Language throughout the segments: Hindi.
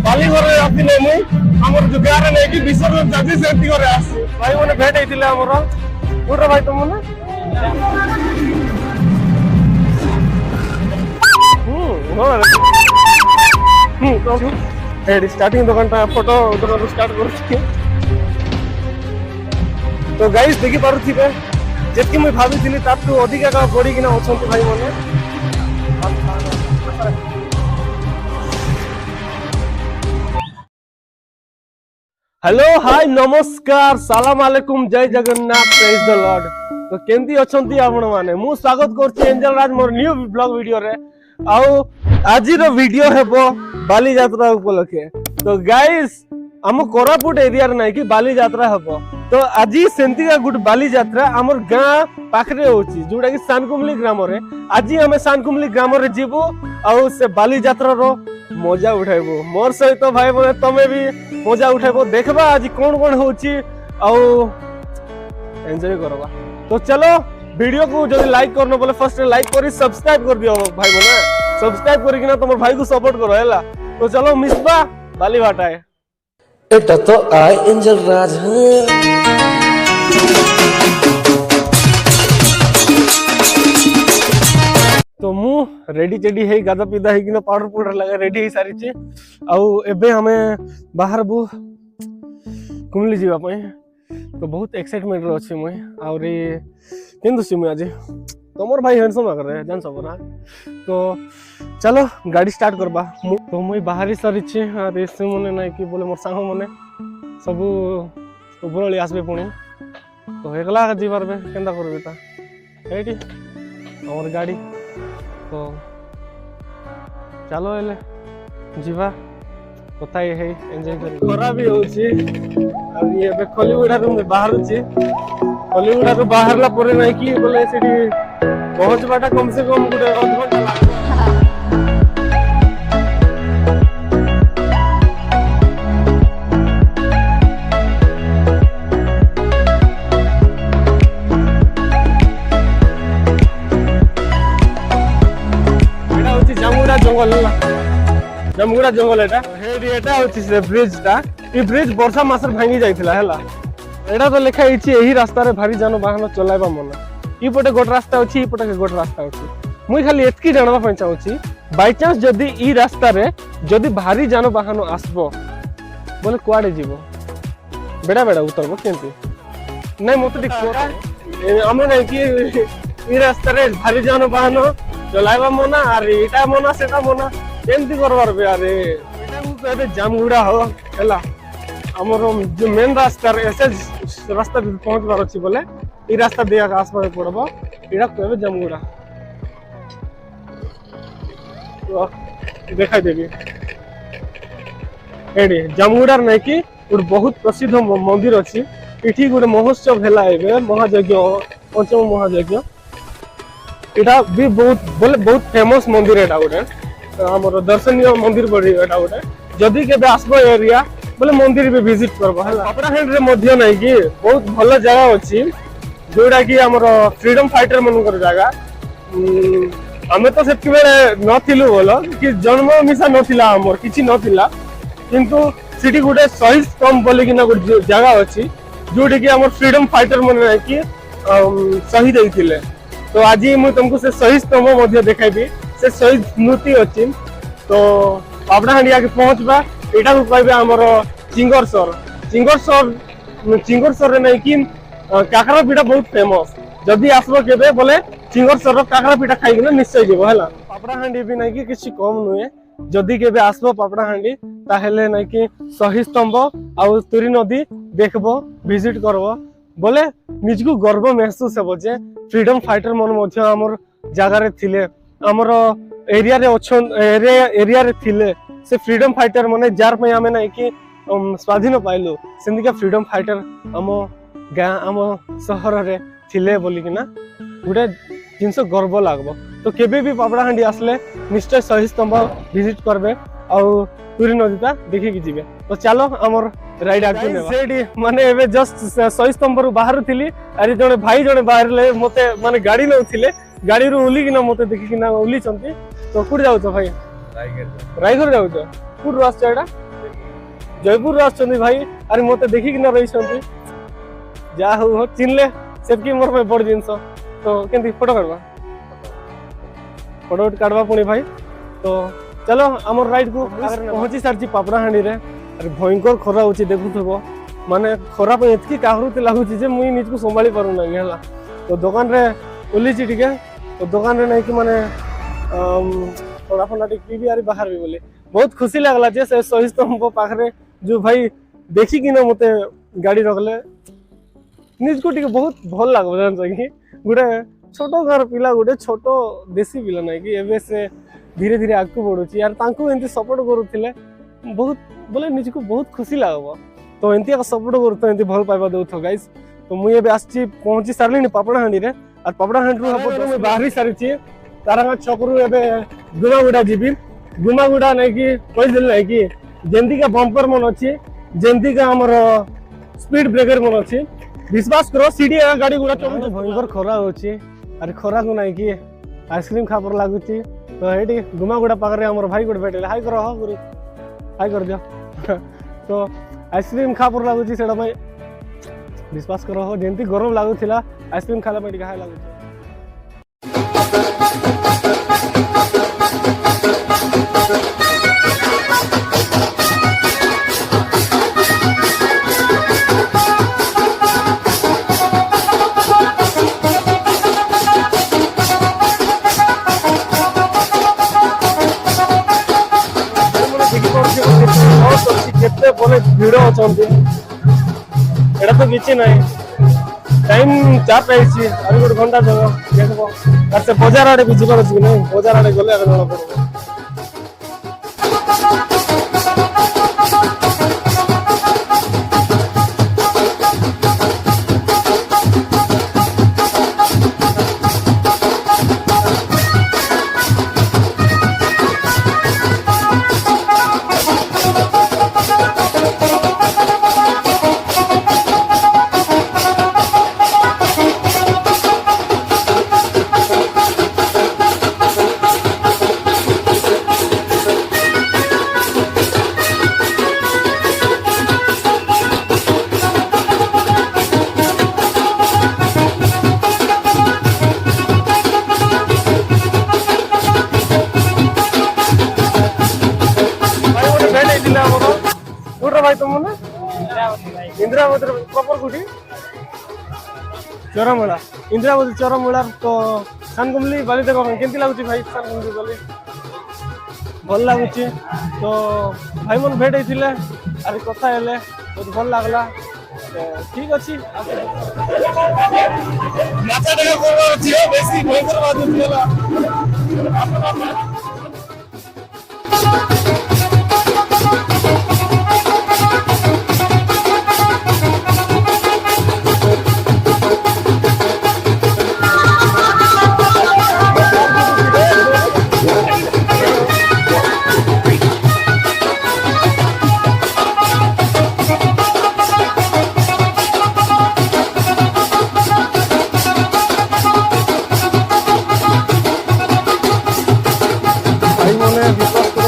बाली घर आसिले मुई हमर जो गारे नै कि विसर्जन जाजी सेंटी करे आसी भाई माने भेट हेतिले हमर कोटा भाई तुम ना तो स्टार्टिंग दुकान टा फोटो दुकान स्टार्ट करछि तो गाइस देखि पारुथिबे जेतकी मुई भाबिथिली तातु अधिका का पड़ी किना अछंती भाई माने हेलो हाय नमस्कार सलाम अलैकुम जय जगन्नाथ प्रेज द लॉर्ड तो केंती अछंती आपण माने मु स्वागत करछि एंजल राज मोर न्यू ब्लॉग वीडियो रे आउ आजि रो वीडियो हेबो बाली यात्रा उपलक्षे तो गाइस हम कोरापुट एरिया रे नै कि बाली यात्रा हेबो तो आजि सेंतिका गुड बाली यात्रा हमर गां पाखरे होछि जोडा कि सानकुमली ग्राम रे आजि हमें सानकुमली ग्राम रे जीवो आउ से बाली यात्रा रो मजा उठाइबो मोर सहित तो भाई बोले तमे भी मजा उठाइबो देखबा आज कोन कोन होछि आउ एंजॉय करबा तो चलो वीडियो को जदी लाइक करनो बोले फर्स्ट लाइक करी सब्सक्राइब कर दियो भाई बोले सब्सक्राइब करी किना तमर भाई को सपोर्ट करो हैला तो चलो मिसबा बाली बाटाए एटा तो आई एंजल राज तो मु रेडी चेडी है गादा पीदा है कि पाउडर पाउडर लगा रेडी है सारी चे आउ एबे हमें बाहर बु कुमली जीवा पई तो बहुत एक्साइटमेंट रो अछि मय और केंदु सी मय आज तमर भाई हैंडसम कर रहे जान सब ना तो चलो गाड़ी स्टार्ट करबा तो मय बाहरी सारी चे और एसे मने नै कि बोले मोर संग मने सब उपरली आसबे पुणी तो एकला जीवार बे केंदा करबे ता एठी और गाड़ी तो चलो एले जीवा कथा है एंजॉय कर खरा भी होची अब ये बे कलिउडा रूम में बाहर छी कलिउडा रो बाहरला परे नै कि बोले सेठी पहुंचबाटा कम से कम गुटे आधा घंटा लागो जमुगुड़ा जंगल एटा होछि से ब्रिज टा ई ब्रिज वर्षा मासर भांगी जाइथिला हैला एटा तो लिखा हिछि एही रास्ता रे भारी जान वाहन चलाइबा मना ई पटे गोट रास्ता होछि ई पटे गोट रास्ता होछि मुई खाली एतकी जानबा पय चाहूछि बाय चांस जदी ई रास्ता रे जदी भारी जान वाहन आसबो बोले कुआडे जीवो बेडा बेडा उतरबो केंती नै मते कोरा हम नै कि ई रास्ता रे भारी जान वाहन चलाइबा मना आर एटा मना सेटा मना केमती करबार बे अरे एटा को कहबे जामगुड़ा हो हैला हमर जो मेन रास्ता रे ऐसे रास्ता भी पहुंचबार अछि बोले ई रास्ता दिया के आसपास पड़बो एटा कहबे जामगुड़ा तो देखाई देबी एडी जामगुड़ा नै कि एक बहुत प्रसिद्ध मंदिर अछि इठी गुटे महोत्सव हैला एबे महायज्ञ पंचम महायज्ञ एटा भी बहुत बोले बहुत फेमस मंदिर एटा गुटे हमर दर्शनीय मंदिर बड़ी एटा गोटे जदी के आसबो एरिया बोले मंदिर भी विजिट करबो हला अपराहेंड रे मध्य नै कि बहुत भलो जगह अछि जोडा कि हमर फ्रीडम फाइटर मन कर जगह हमें तो सेति बेले नथिलु बोलो कि जन्म मिसा नथिला हमर किछि नथिला किंतु सिटी गोटे शहीद स्तंभ बोले कि ना जगह अछि जोडा कि हमर फ्रीडम फाइटर मन नै कि शहीद हेतिले तो आज मु तुमको से शहीद स्तंभ मध्य देखाइबी से शहीद स्मृति अछि तो पापड़ाहांडी के पहुंचबा एटा को कहबे हमर चिंगरसर रे नै कि काकरा पिठा बहुत फेमस जदी आसबो केबे बोले चिंगरसर रो काकरा पिठा खाइ कि निश्चय जेबो हला पापड़ाहांडी भी नै कि किछि कम नुए जदी केबे आसबो पापड़ाहांडी ताहेले नै कि शहीद स्तंभ आ तुरी नदी देखबो विजिट करबो बोले निजको गर्व महसूस हेबो जे फ्रीडम फाइटर मन मध्य हमर जागा रे थिले हमर एरिया रे ओछन एरिया रे थिले से फ्रीडम फाइटर माने जार पे हमें नै कि स्वाधीन पाइलो सेंदिका फ्रीडम फाइटर हम गां हम शहर रे थिले बोली कि ना गुडे जिंस गर्व लागबो तो केबे भी पापड़ाहांडी आसले निश्चय शहीद स्तंभ विजिट करबे आ तुरी नदीटा देखि कि जिवे तो चलो हमर राइड आगु नेबा सेडी माने एबे जस्ट शहीद स्तंभ रु बाहर थिली अरे जने भाई जने बाहर ले मते माने गाड़ी न थिले गाड़ी रु उली कि ना मते देखि कि ना उली चंती तो कुड जाउ तो भाई रायगढ़ जाउ तो कुड रास्ता एडा जयपुर आछंती भाई अरे मते देखि कि न रही छंती जा हो चिनले सेतकी मोर पे बड़ जिंस तो केंती फोटो काढवा पुणी भाई तो चलो हमर राइड को पहुंची सारची पापड़ाहांडी रे अरे भयंकर खरा होची देखुथबो माने खरा पे एतकी काहरुते लागुची जे मुई निज को संभाली पारु नै हला तो दुकान रे ओलीची टिके तो दुकान रे नै कि माने थोड़ा फंडा टिक भी आरी बाहर भी बोले बहुत खुशी लागला जे से सही स्तंभ पाखरे जो भाई देखी कि न मते गाड़ी रखले निज को टिके बहुत भल लागो जान कि गुडे छोटो घर पिला गुडे छोटो देसी पिला नै कि एबे से धीरे धीरे आगु बढ़ुची यार तांको एंती सपोर्ट करूथिले बहुत बोले निज को बहुत खुशी लागबो तो एंती का सपोर्ट करतो एंती भल पाइबा देउथो गाइस तो मुई एबे आछि पहुंची सारलिनी पापड़ाहांडी रे और पापड़ाहांडी रो हबो तो बाहरी सारिछि तारांगा छकरू एबे गुमागुडा जीबी गुमागुडा नै कि कहि दिल नै कि जेंती का बम्पर मन अछि जेंती का हमर स्पीड ब्रेकर मन अछि विश्वास करो सीडी गाड़ी गुडा चलतो भयंकर खरा होछि अरे खरा को नै कि आइसक्रीम खापर लागुछि तो एटी गुमागुडा पाखरे हमर भाई गुड भेटले हाय करो हो गुरु हाय कर दियो तो आइसक्रीम खापर लागुछि सेडा भाई विश्वास करो हो जेंती गरम लागुथिला आइसक्रीम खाला पे हाय लागुछि केते बोले भिड़ अछंती एटा तो किछि नै टाइम चाप आइछि अरे गुड घंटा जगह देखबो और से बाजार आडे भी जीवन अछि नै बाजार आडे गले अगर न पड़ो भाई तुम ना इंदिरावती प्रॉपर कुटी चरमूला इंदिरावती चरमूला तो सानकुमली बाली देखो केमती लागुची भाई सानकुमली बाली भल लागुची तो भाई मन भेट होइथिले अरे कथा हेले बहुत भल लागला तो ठीक अछि नाचा देखो कोन थियो बेसी भयंकर बात होइला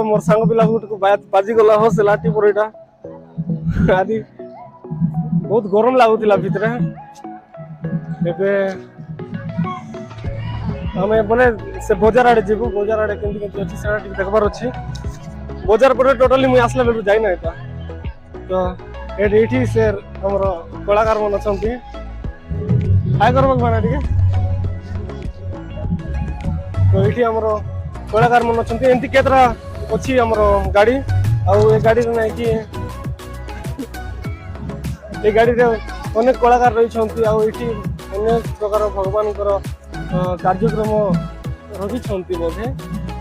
मोर सांग पिला को बाजी गला हो से लाठी परेटा आदि बहुत गरम लागुतिला भितरे एबे हमें बोले से बाजार आडे जीवो बाजार आडे केंती केंती अछि सेरा टिक देखबार अछि बाजार पर टोटली मुई आसला बेलु जाई ना एता तो एठी से हमर कलाकार मन अछंती हाय करबक बना टिके तो एठी हमर कलाकार मन अछंती एंती केतरा अच्छी हमर गाड़ी आउ ए गाड़ी नै कि ए गाड़ी रे अनेक कलाकार रही छंती आउ एठी अनेक प्रकार भगवान कर कार्यक्रम रही छंती बोधे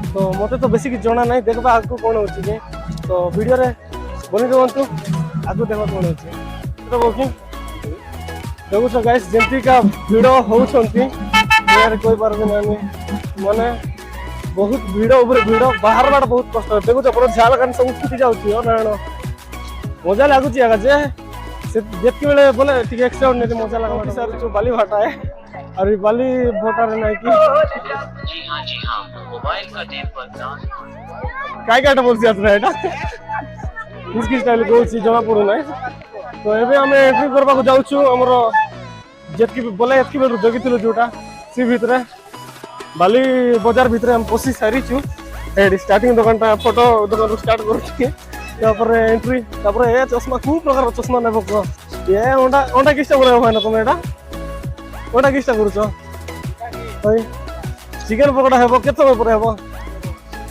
तो मते तो बेसी कि जणा नै देखबा आगु कोन होची के तो वीडियो रे बनि रहंतु आगु देखबा कोन होची तो बोकी देखो तो गाइस जेंती का वीडियो हो छंती यार कोई पारबे नै माने बहुत भीड़ ऊपर भीड़ बाहर बाड़ बहुत कष्ट देखो तो झाल कान सब फुटी जाउची हो ना मजा लागुची आगा जे से जेति बेले बोले ठीक एक्सीडेंट नै मजा लागला सर जो बाली भाटा है और बाली भाटा रे नै की जी हां मोबाइल का टेम्पर डाउन काय काय बोलसी आत एटा किस स्टाइल कौन जमा पड़ूना तो एबे आम एंट्री करबा जाऊँ आमर जितकी बोले एतकी बेलू जगिलु जोटा सी भितर बाली बजार भितर हम पशि सारीचु स्टार्टिंग दुकान फोटो दुकान स्टार्ट कर एंट्री ए चश्मा खूब प्रकार चश्मा नेब कह ये अंडा अंडा किस्टा कर भाई ना तुम एटा अंडा किस्टा कर चिकेन पकोड़ा हे के समय पर हे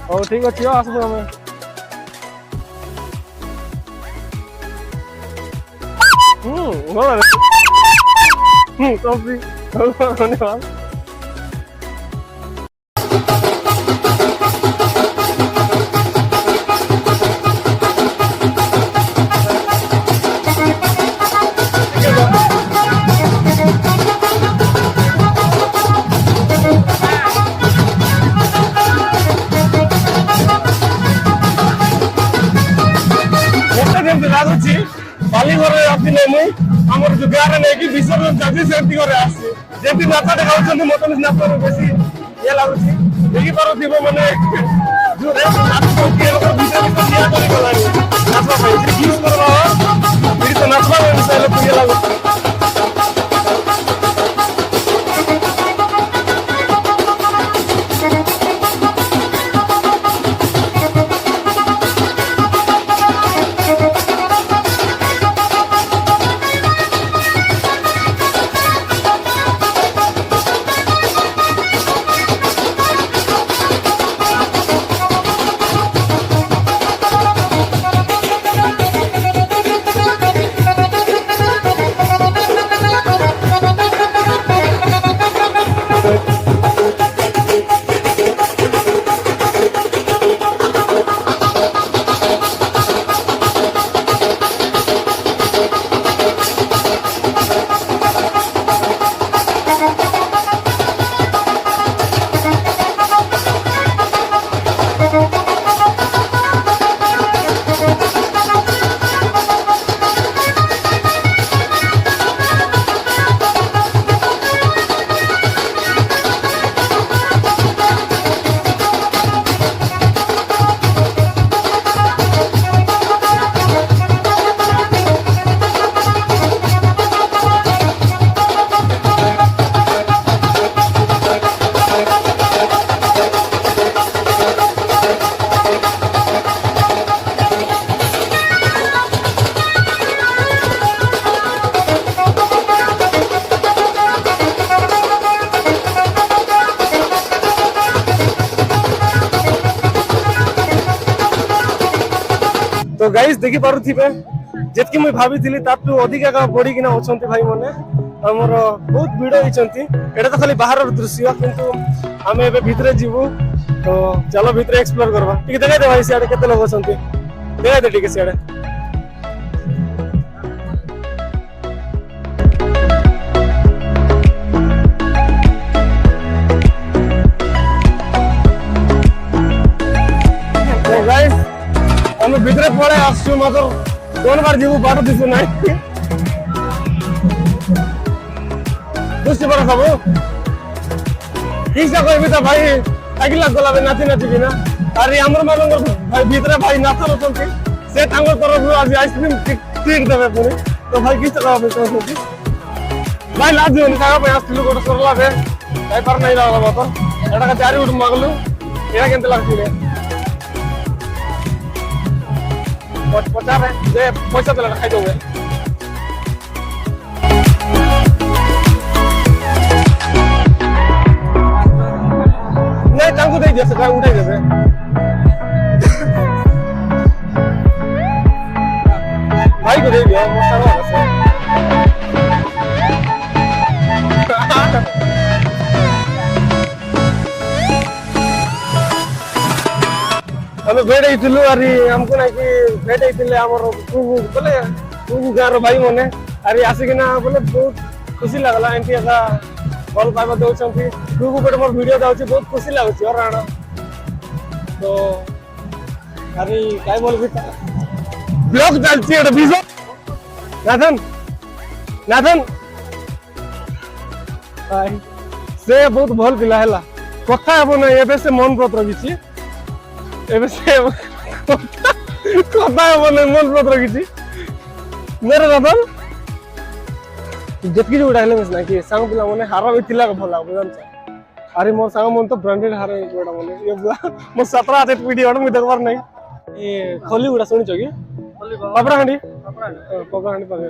हो ठीक अच्छे आसबू आम धन्यवाद लाଗୁଛି ବାଲି ଘରେ ଆସିଲେ ମୁଇଁ ଆମର ଯୋଉ ଗାଁରେ ନେଇକି ବିସର୍ଜନ ଚାଲିଛି ସେମିତି ଘରେ ଆସିଛି ଯେମିତି ନାଚଟା ଗାଉଛନ୍ତି ମତେ ନାଚରେ ବେଶୀ ଇଏ ଲାଗୁଛି ଦେଖିପାରୁଥିବ ମାନେ ଯୋଉ ନାଚୁଛନ୍ତି ଭିତରେ ନିଆଁ କରିଗଲାଣି ନାଚବା ପାଇଁ ୟୁଜ୍ କରିବା ଏଠି ତ ନାଚବା ପାଇଁ ଇଏ ଲାଗୁଛି तो गाइस देखि पारुथिबे जेतकी मुई भाबिथिली तातु अधिका बढ़ी किना अछंती भाई माने हमर बहुत भीड़ होइचंती एटा तो खाली बाहर दृश्य किंतु आमे एबे भितरे जीवु तो चलो भितरे एक्सप्लोर करबा ठीक देखाइ दे भाई सियाडे केते लोग अछंती देखाइ दे ठीक सियाडे तो गाइस हम भितरे पड़े आसु मगर दोन बार जीवु बाट दिसु नाही बुझते पड़ा सब किसा कहबी त भाई अगिला गला बे नाची नाची बिना अरे हमर मानंगर भाई भितरे भाई नाचर होतंती से तांगर तरफ आज आइसक्रीम ट्रीट देबे पुनी तो भाई किसा कहबे तो भाई लाज होनी खावा पे आस्तिलु गोट सरला बे भाई पर नहीं लागला मत एटा का चारि उठ मागलु एरा केनते लागती रे पचास है पैसा तो खाई दोगे नहीं तांको दे दिया सका उठाई देबे भाई को दे दिया वो सारा से हमें भेट होइतिलु अरे हमको ना कि भेट होइतिले हमर बोले गाँव भाई मने अरे आसिकिना बोले बहुत खुशी लगला एंटी का भल पाइबा दउछंती गुगु पेट मोर वीडियो दाउची बहुत खुशी लागुची और राणा तो अरे काय बोलबी ब्लॉग चलची एटा बिजो नाथन नाथन भाई से बहुत भल पिला हैला कथा हेबो नै एबे से मन पत्र बिची एबे से କଥା ହେବ ନାହିଁ ମନ ପତ୍ର କିଛି मेरे रतन ଯେତିକି ଯୋଉଟା ହେଲେ ମିଶ ନାହିଁ କି ସାଙ୍ଗ ପିଲା ମାନେ ହାର ବି ଥିଲା ଭଲ ଲାଗବ ଜାଣିଛ ଆରେ ମୋର ସାଙ୍ଗ ମାନେ ତ ବ୍ରାଣ୍ଡେଡ ହାର ଗୋଟା ମାନେ ଇଏ ବୁଆ ମୋ 17 ହାତ ପିଡି ଗୋଟା ମୁଁ ଦେଖବାର ନାହିଁ ଏ ଖଲି ଗୁଡା ଶୁଣିଛ କି ପାପଡାହାଣ୍ଡି ପାପଡାହାଣ୍ଡି ପାଖରେ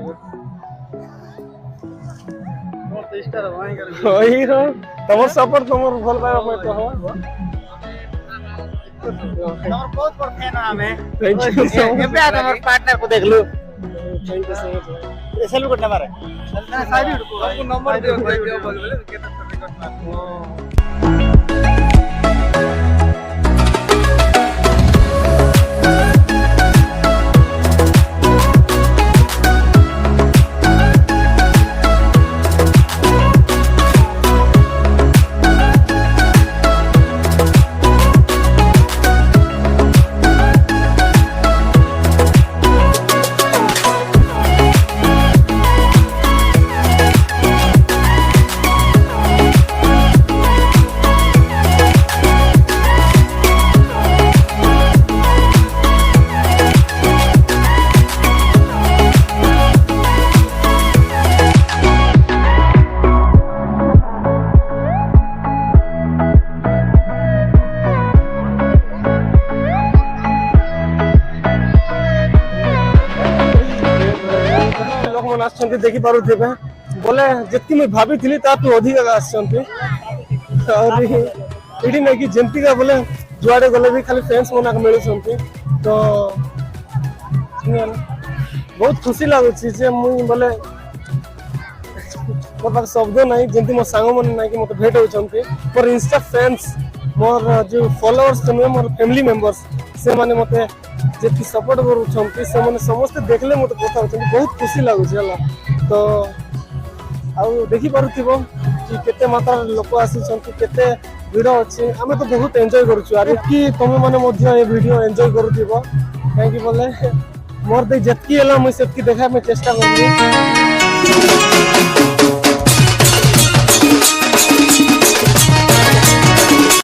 ତମର ସପୋର୍ଟ ତମର ଭଲ ପାଇବା ପାଇଁ ତ ହବ तमर बहुत बड़ फैन हमें थैंक यू सो मच केबे आ तमर पार्टनर को देख लो thank you so much selfie करने मारे साइड आपको नंबर दियो भाई दियो बोल बोले केतना करना आसछन्ति देखि पारुथिबे बोले जेति मैं भाबिथिली तातु अधिक आसछन्ति और एडी नै कि जेंतिका बोले जुआडे गले भी खाली फ्रेंड्स मना मिलुछन्ति तो बहुत खुशी लागुछि जे मुई बोले मोर पास शब्द नहीं जेंति मो सांग मन नै कि मते भेट होछन्ति मोर इंस्टा फ्रेंड्स मोर जो फॉलोअर्स तमे मोर फैमिली मेंबर्स से माने मते जेति सपोर्ट करूछन्ति से माने समस्त देखले मते कथा होछन्ति बहुत खुशी लागुछि हला तो आउ देखि पारुथिबो कि केते मात्रा लोक आसीछन्ति केते वीडियो अछि हमें तो बहुत एन्जॉय करूछु अरे कि तमे माने मध्य ए वीडियो एन्जॉय करूथिबो काहे कि बोले मोर दे जेतकी हला मैं सेतकी देखा मैं चेष्टा करबी